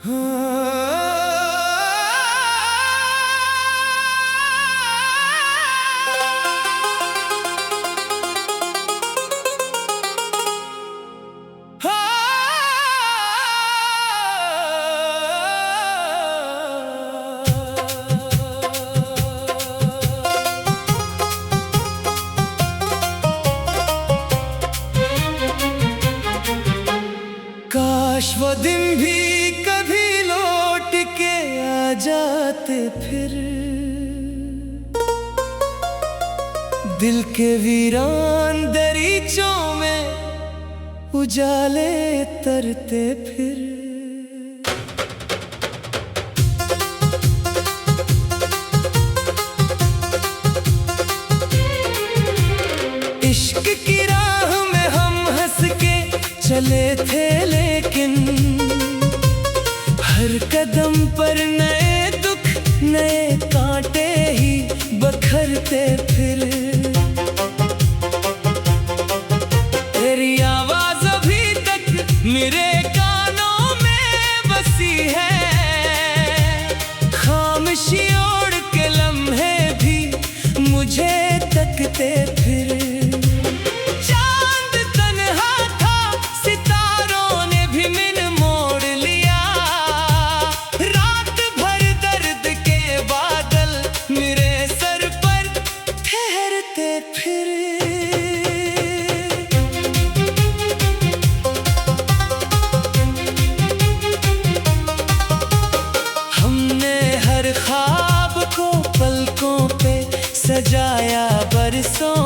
काश वो दिन भी कभी लौट के आ जाते फिर, दिल के वीरान दरीचों में उजाले तरते फिर। इश्क की राह में हम हंस के चले थे, लेकिन हर कदम पर नए दुख नए कांटे ही बखरते फिर। तेरी आवाज अभी तक मेरे कानों में बसी है, खामोशी ओढ़ के लम्हे भी मुझे तकते फिर। हमने हर ख्वाब को पलकों पे सजाया बरसों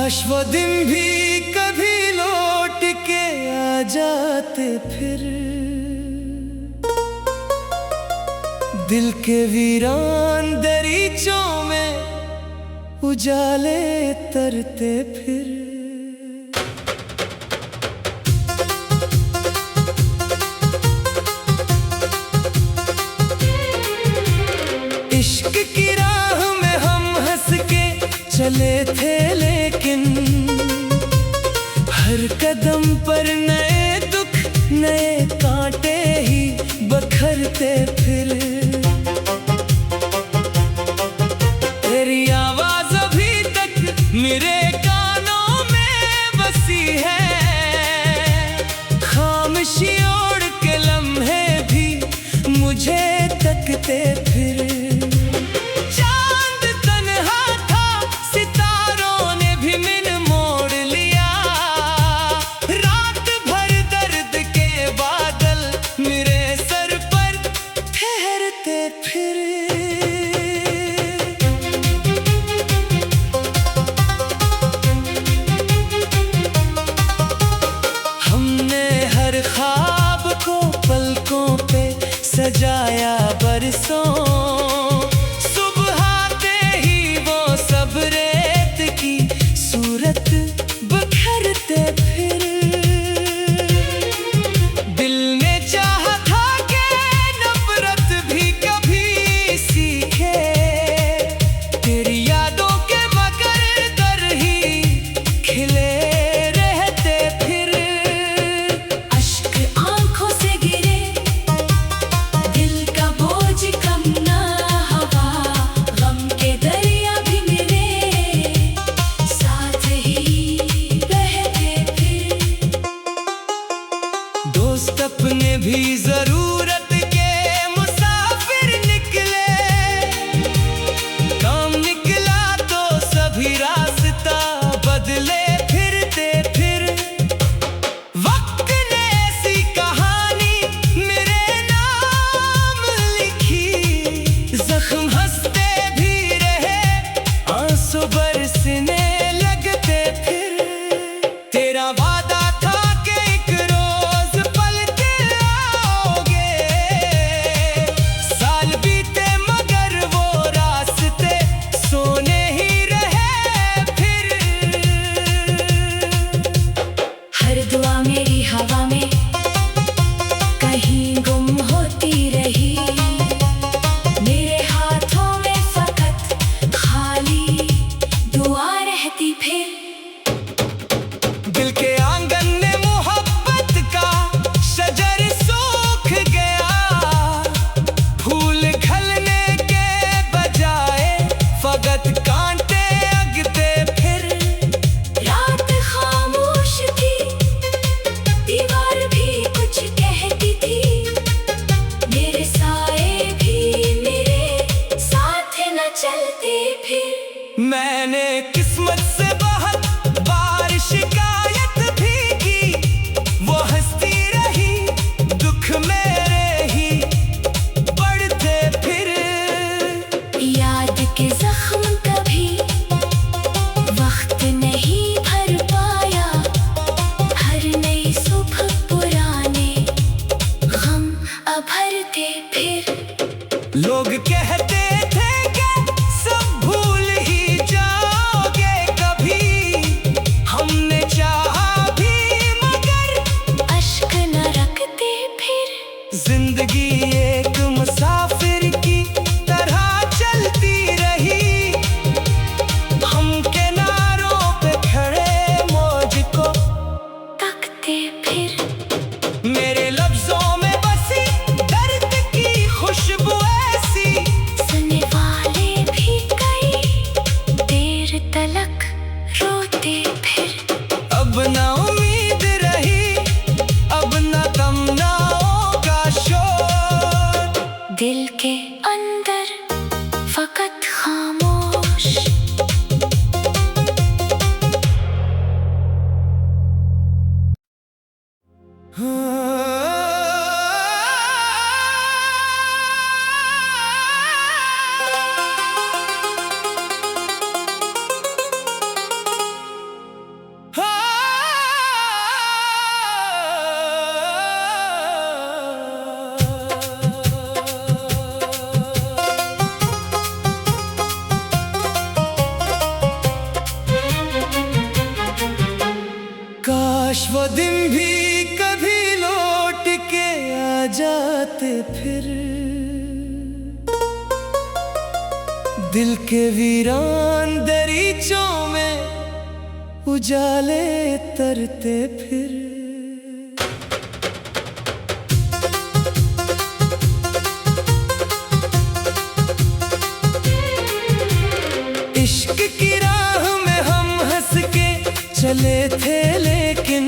काश वो दिन भी कभी लौट के आ जाते फिर, दिल के वीरान दरीचों में उजाले तरते फिर। इश्क की राह में हम हंस के चले थे, लेकिन हर कदम पर नए दुख नए कांटे ही बखरते फिर। तेरी आवाज अभी तक मेरे कानों में बसी है, खामोशी ओढ़ के लम्हे भी मुझे तकते फिर। सजाया बरसों, सुबह आते ही वो सब रेत की सूरत बखरते फिर। दिल ने चाहा था कि नफरत भी कभी सीखे, तेरी यादों के मगर दर ही खिले रहते फिर। अश्क आंखों से गिरे, दोस्त अपने भी जरूरत के मुसाफिर निकले, काम निकला तो सभी रास्ता बदले फिरते फिर। वक्त ने ऐसी कहानी मेरे नाम लिखी, जख्म हंसते भी रहे आंसू बरसने लगते फिर। तेरा वादा था दुआ मेरी हवा में कहीं गुम होती रही, मेरे हाथों में फकत खाली दुआ रहती फिर। दिल के आंगन में मोहब्बत का शजर सूख गया, फूल खिलने के बजाय फकत कांटे अगते फिर। रात खामोश थी, दीवार भी कुछ कहती थी, मेरे साए भी मेरे साथ न चलते फिर। मैंने किस्मत से बहुत बार शिकायत भी की, वो हंसती रही, दुख मेरे ही बढ़ते फिर। याद के जख्म कभी वक्त नहीं भर पाया, हर नई सुबह पुराने गम अभरते फिर। लोग कहते थे कि सब भूल ही जाओगे कभी, हमने चाहा भी मगर अश्क न रखते फिर। जिंदगी एक मुसाफिर की तरह चलती रही, हम किनारों पे खड़े मौज को तकते फिर। मेरे लफ्जों में बसी दर्द की खुशबू ऐसी, सुनने वाले भी कई देर तलक रोते फिर। अब ना उम्मीद रही, अब ना तमन्नाओं का शोर, दिल के अंदर फकत खामोश। दिन भी कभी लौट के आ जाते फिर, दिल के वीरान दरीचों में उजाले तरते फिर। इश्क की राह में हम हंस के चले थे, लेकिन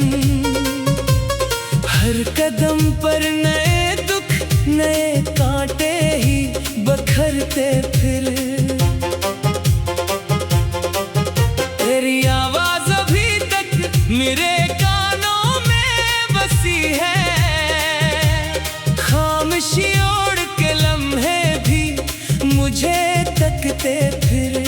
हर कदम पर नए दुख नए कांटे ही बखरते फिर। तेरी आवाज अभी तक मेरे कानों में बसी है, खामोशी ओढ़ के लम्हे भी मुझे तकते फिर।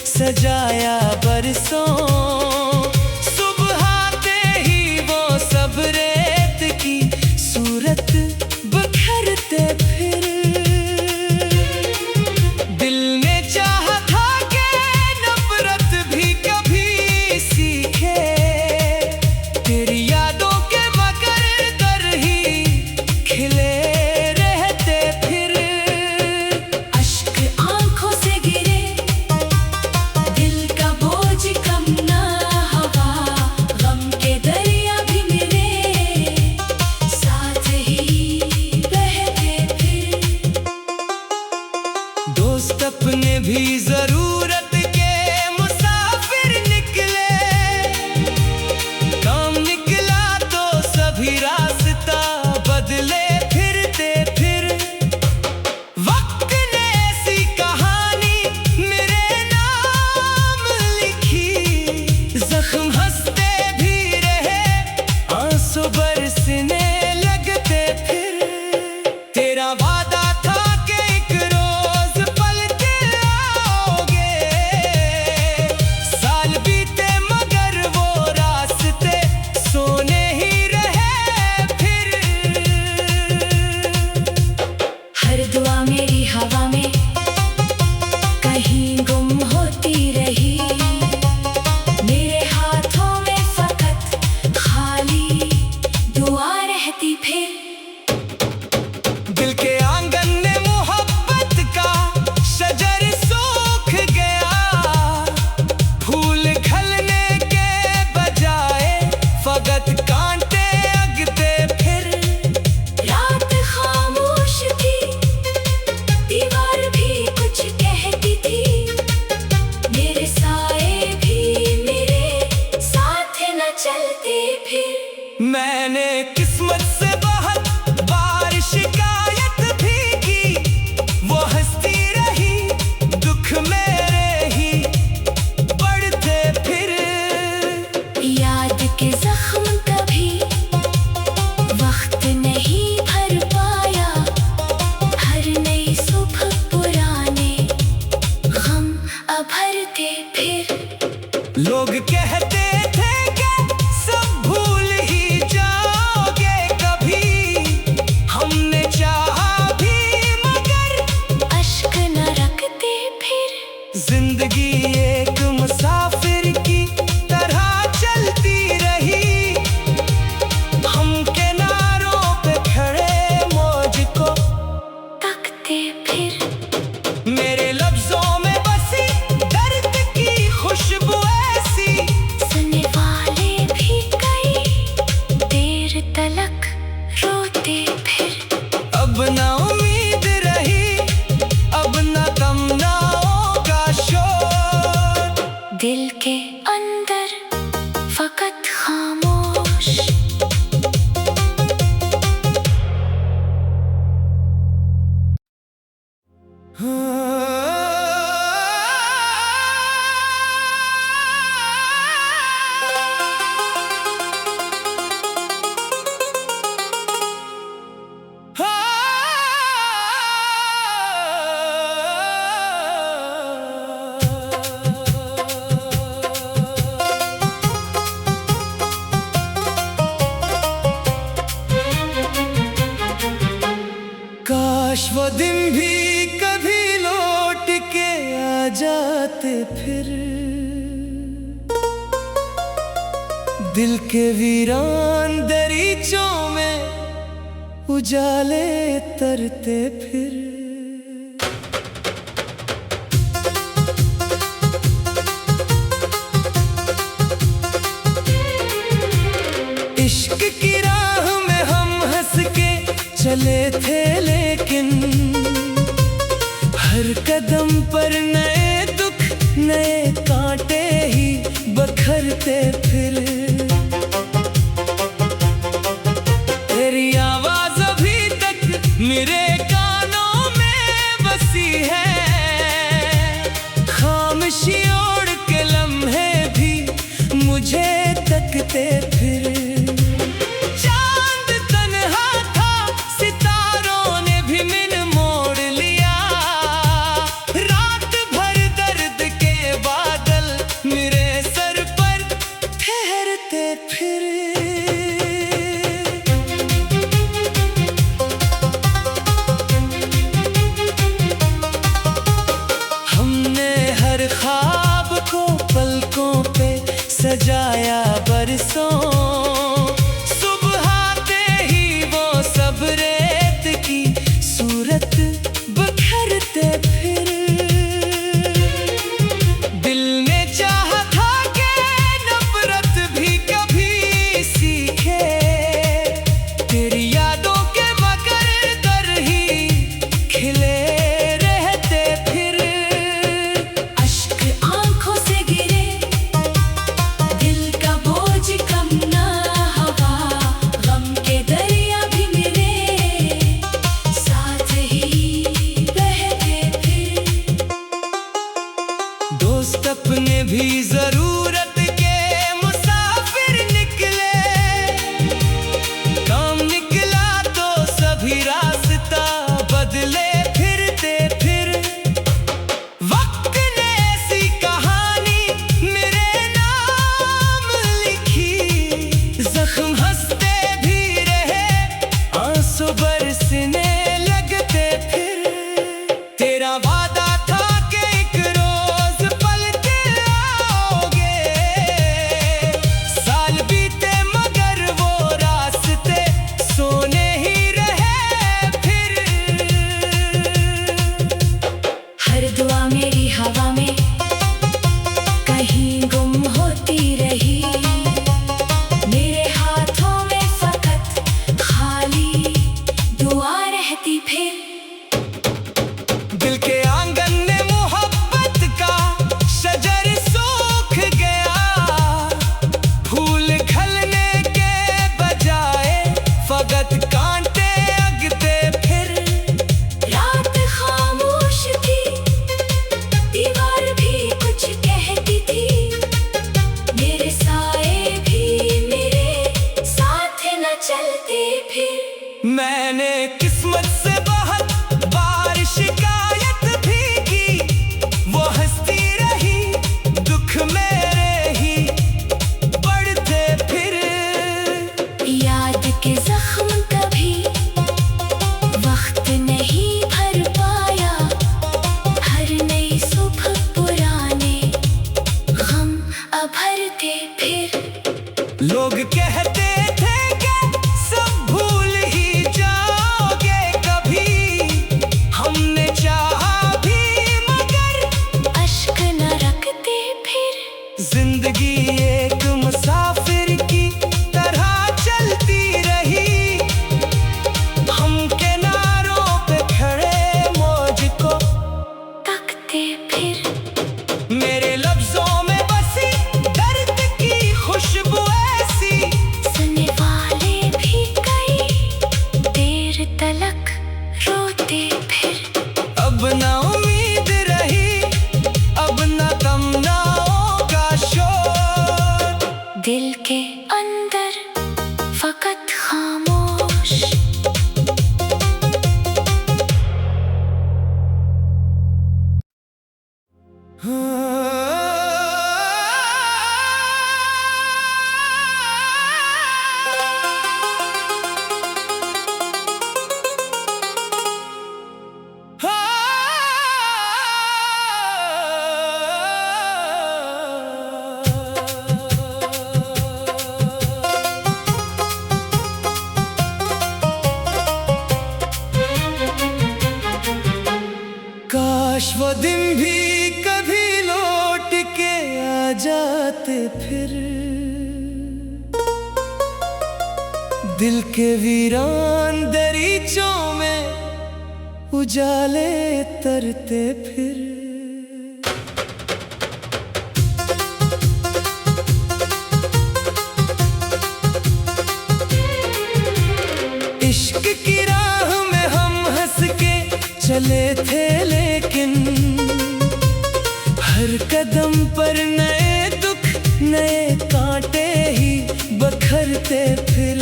सजाया बरसों, सुबह आते ही वो सब रेत की सूरत बखरते फिर। दिल ने चाहा था कि नफरत भी कभी सीखे, तेरी यादों के मगर दर ही खिले रहते फिर। अश्क आंखों से गिरे, दोस्त अपने भी जरूरत के मुसाफिर निकले, काम निकला तो सभी रास्ता बदले फिरते फिर। वक्त ने ऐसी कहानी मेरे नाम लिखी, जख्म हंसते भी रहे, आंसू बरसने लगते फिर। तेरा वादा दुआ मेरी हवा में कहीं गुम होती रही, मेरे हाथों में फकत खाली दुआ रहती फिर। दिल के आंगन में मोहब्बत का शजर सूख गया, फूल खिलने के बजाय फकत कांटे अगते फिर। रात खामोश थी, दीवार भी कुछ कहती थी, मेरे साए भी मेरे साथ न चलते फिर। मैंने किस्मत से बहुत बार शिकायत भी की, वो हंसती रही, दुख मेरे ही बढ़ते फिर। याद के जख्म कभी वक्त नहीं भर पाया, हर नई सुबह पुराने गम अभरते फिर। लोग कहते थे कि सब भूल ही जाओगे कभी, जाते फिर। दिल के वीरान दरीचों में उजाले तरते फिर। इश्क की राह में हम हंस के चले थे, लेकिन हर कदम पर नए दुख नए कांटे ही बखरते फिर। तेरी आवाज अभी तक मेरे कानों में बसी है, खामोशी ओढ़ के लम्हे भी मुझे तकते फिर। सजाया बरसों, सुबह आते ही वो सब रेत की सूरत बखरते फिर। दिल ने चाहा था कि नफरत भी कभी सीखे, तेरी यादों के मगर दर ही खिले रहते फिर। अश्क आंखों से गिरे, दोस्त अपने भी जरूरत के मुसाफिर निकले, काम निकला तो सभी रास्ता बदले फिरते फिर। वक्त ने ऐसी कहानी मेरे नाम लिखी, जख्म हंसते भी रहे, आंसू बरसने लगते फिर। तेरा वादा था कि एक रोज पलटे आओगे, साल बीते मगर वो रास्ते सोने ही रहे फिर। हर दुआ मेरी हवा में कहीं गुम होती रही, मेरे हाथों में फकत खाली दुआ रहती फिर। दिल के आंगन में मोहब्बत का शजर सूख गया, फूल खिलने के बजाय फकत कांटे अगते फिर। रात खामोश थी, दीवार भी कुछ कहती थी, मेरे साए भी मेरे साथ न चलते फिर। मैंने किस्मत से बहुत बार शिकायत भी की, वो हंसती रही, दुख मेरे ही बढ़ते फिर। याद के जख्म कभी वक्त नहीं भर पाया, हर नई सुबह पुराने गम अभरते फिर। लोग कहते थे कि सब भूल ही जाओगे कभी, हमने चाहा भी मगर अश्क न रखते फिर। जिंदगी एक मुसाफिर की तरह चलती रही, हम किनारों पे खड़े मौज को तकते फिर। मेरे लफ्जों में बसी दर्द की खुशबू ऐसी, सुनने वाले भी कई देर तलक रोते फिर। अब ना उम्मीद रही, अब ना तमन्नाओं का शोर, दिल के अंदर फकत खामोश। दिल के वीरान दरीचों में उजाले तरते फिर। इश्क की राह में हम हंस के चले थे, लेकिन हर कदम पर नए दुख नए कांटे ही बखरते फिर।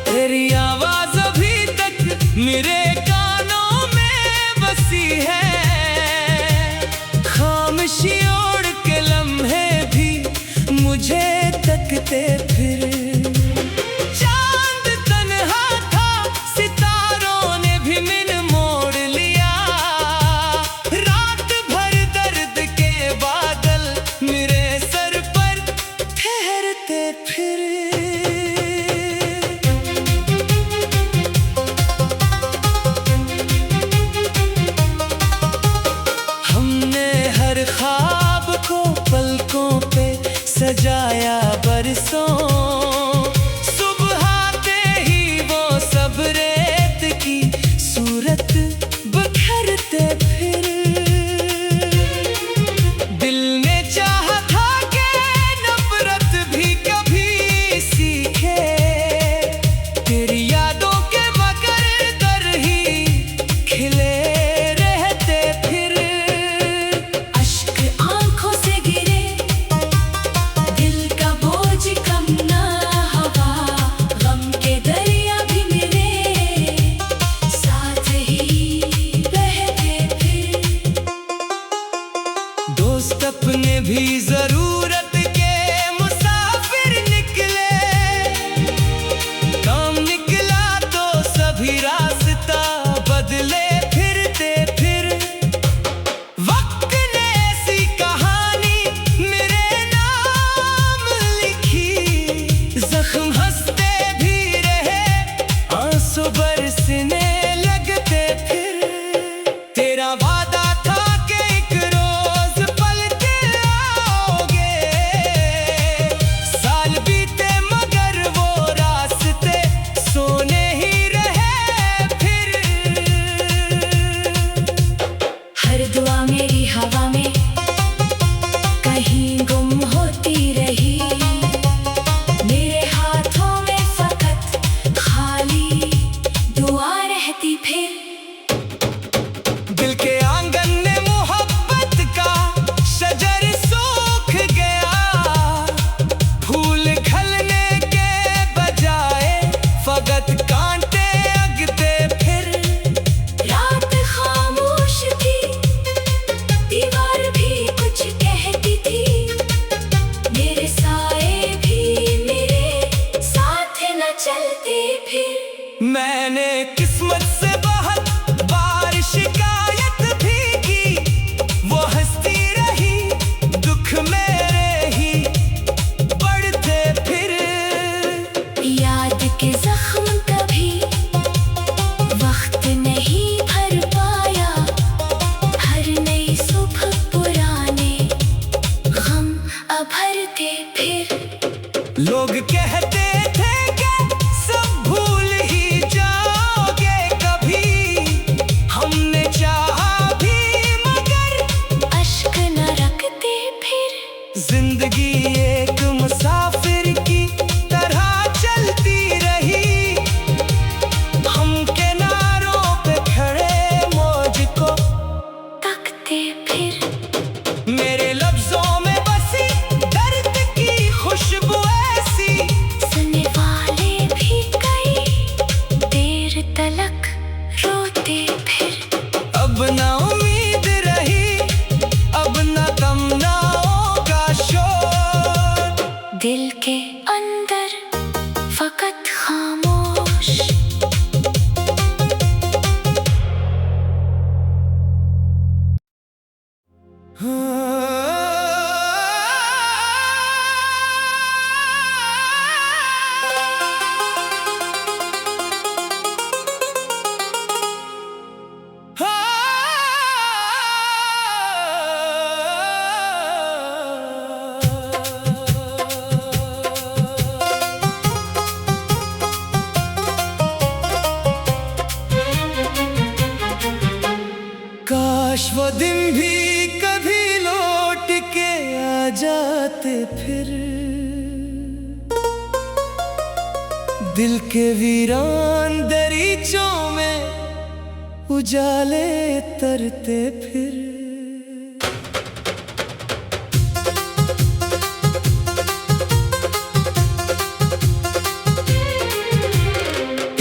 तेरी आवाज अभी तक मेरे कानों में बसी है, खामोशी ओढ़ के लम्हे भी मुझे तकते फिर। चांद तन्हा था, सितारों ने भी मिन मोड़ लिया, रात भर दर्द के बादल मेरे सर पर ठहरते फिर। हमने हर ख्वाब को पलकों पे सजाया बरसों, सुबह आते ही वो सब रेत की सूरत बखरते फिर। दिल ने चाहा था कि नफरत भी कभी सीखे, तेरी यादों के मगर दर ही खिले रहते फिर। अश्क आंखों से गिरे, दिल का बोझ कम ना हवा, गम के दरिया भी मेरे साथ ही बहते फिर। दोस्त अपने भी जरूरत के मुसाफिर निकले, काम निकला तो सभी रास्ता बदले फिरते फिर। वक्त ने ऐसी कहानी मेरे नाम लिखी, जख्म हंसते भी रहे, आंसू बरसने लगते फिर। तेरा वादा था कि एक रोज पलटे आओगे, साल बीते मगर वो रास्ते सोने ही रहे फिर। हर दुआ मेरी हवा में कहीं गुम होती रही, मेरे हाथों में फकत खाली दुआ रहती फिर। दिल के आंगन में मोहब्बत का शजर सूख गया, फूल खिलने के बजाय फकत कांटे अगते फिर। रात खामोश थी, दीवार भी कुछ कहती थी, मेरे साए भी मेरे साथ न चलते फिर। मैंने किस्मत से बहुत बार शिकायत भी की, वो हंसती रही, दुख मेरे ही बढ़ते फिर। याद के जख्म कभी वक्त नहीं भर पाया, हर नई सुबह पुराने गम अभरते फिर। लोग कहते थे कि सब भूल ही जाओगे कभी, हमने चाहा भी मगर अश्क न रखते फिर। जिंदगी एक मुसाफिर की तरह चलती रही, हम किनारों पे खड़े मौज को तकते फिर। मेरे लफ्जों में बसी दर्द की खुशबू ऐसी, सुनने वाले भी कई देर तलक रोते फिर। अब ना उम्मीद रही, अब ना तमन्नाओं का शोर। दिल के अंदर फकत खामोश। दिल के वीरान दरीचों में उजाले तरते फिर।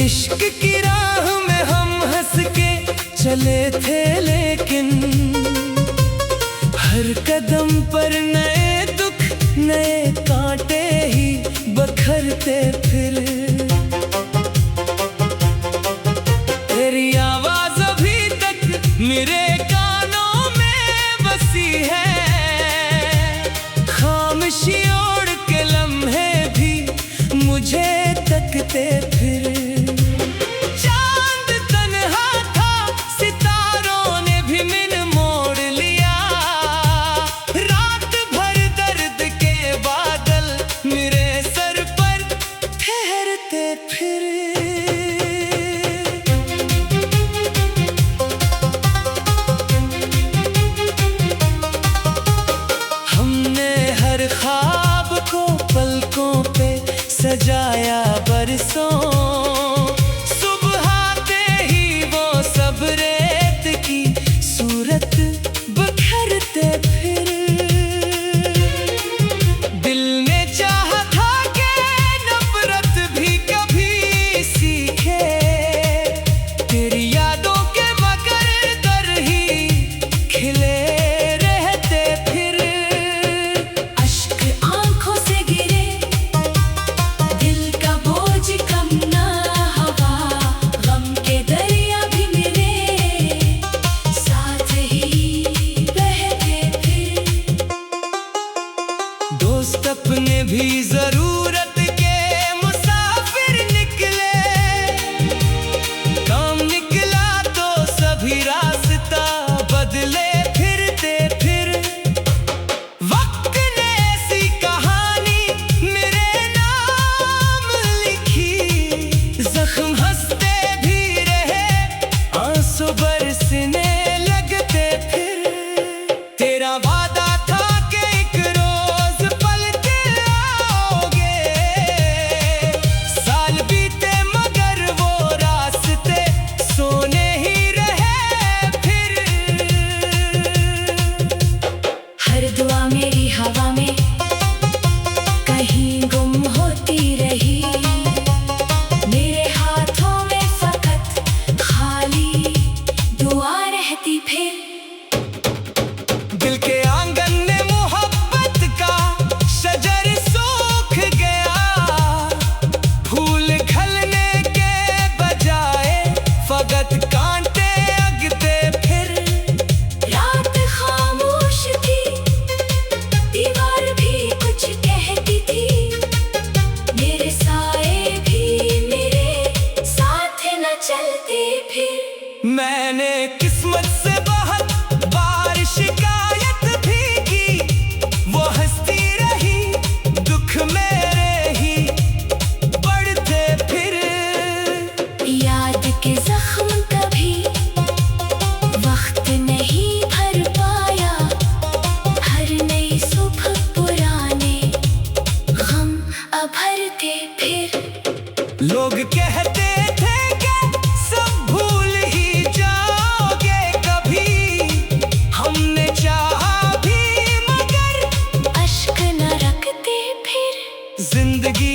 इश्क की राह में हम हंस के चले थे, लेकिन हर कदम पर नए दुख नए कांटे ही बखरते फिर। तेरी आवाज अभी तक मेरे कानों में बसी है, खामोशी ओढ़ के लम्हे भी मुझे तकते फिर। ख्वाब को पलकों पे सजाया बरसों, सुबह आते ही वो सब रेत की सूरत बखरते फिर। दिल ने चाहा था कि नफरत भी कभी सीखे, तेरी यादों के मगर दर ही खिले अपने भी जरूरत के मुसाफिर निकले, काम निकला तो सभी रास्ता बदले फिरते फिर। वक्त ने ऐसी कहानी मेरे नाम लिखी, जख्म हंसते भी रहे आंसू बरसने लगते फिर। तेरा वादा था कि एक दुआ मेरी हवा में कहीं गुम होती रही, मेरे हाथों में फकत खाली दुआ रहती फिर। दिल के आंगन में मोहब्बत का शजर सूख गया, फूल खिलने के बजाय फकत कांटे अगते फिर। रात खामोश थी, दीवार भी कुछ कहती थी, मेरे साए भी मेरे साथ न चलते फिर। मैंने किस्मत से बहुत बार शिकायत भी की, वो हंसती रही, दुख मेरे ही बढ़ते फिर। याद के जख्म कभी वक्त नहीं भर पाया, हर नई सुबह पुराने गम अभरते फिर। लोग कहते थे कि सब भूल ही जाओगे कभी, हमने चाहा भी मगर अश्क न रखते फिर। जिंदगी